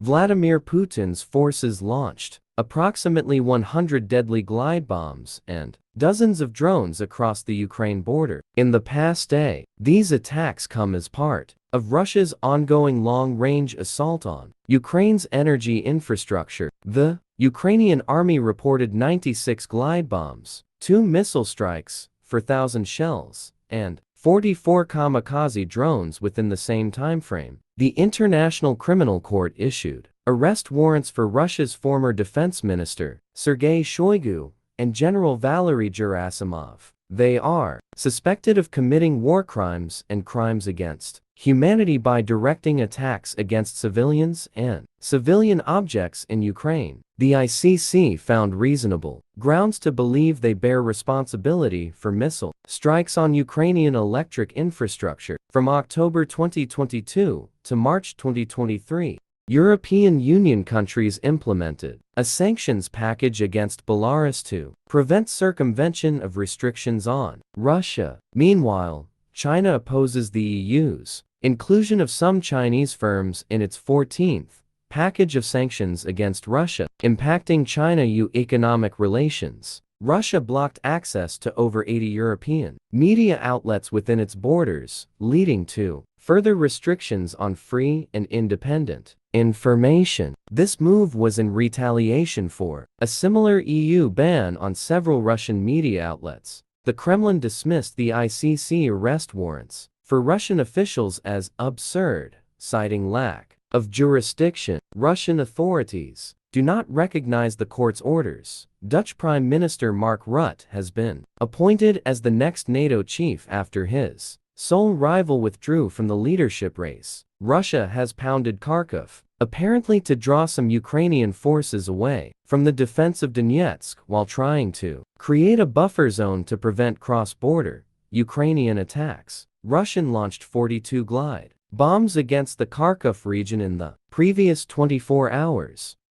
Vladimir Putin's forces launched approximately 100 deadly glide bombs and dozens of drones across the Ukraine border. In the past day, these attacks come as part of Russia's ongoing long-range assault on Ukraine's energy infrastructure. The Ukrainian army reported 96 glide bombs, 2 missile strikes for 1,000 shells, and 44 kamikaze drones within the same timeframe. The International Criminal Court issued arrest warrants for Russia's former defense minister, Sergei Shoigu, and General Valery Gerasimov. They are suspected of committing war crimes and crimes against humanity by directing attacks against civilians and civilian objects in Ukraine. The ICC found reasonable grounds to believe they bear responsibility for missile strikes on Ukrainian electric infrastructure from October 2022 to March 2023. European Union countries implemented a sanctions package against Belarus to prevent circumvention of restrictions on Russia. Meanwhile, China opposes the EU's inclusion of some Chinese firms in its 14th package of sanctions against Russia, impacting China-EU economic relations. Russia blocked access to over 80 European media outlets within its borders, leading to further restrictions on free and independent information. This move was in retaliation for a similar EU ban on several Russian media outlets. The Kremlin dismissed the ICC arrest warrants for Russian officials as absurd, citing lack of jurisdiction. Russian authorities do not recognize the court's orders. Dutch Prime Minister Mark Rutte has been appointed as the next NATO chief after his sole rival withdrew from the leadership race. Russia has pounded Kharkiv, apparently to draw some Ukrainian forces away from the defense of Donetsk while trying to create a buffer zone to prevent cross-border Ukrainian attacks. Russian launched 42 glide bombs against the Kharkiv region in the previous 24 hours.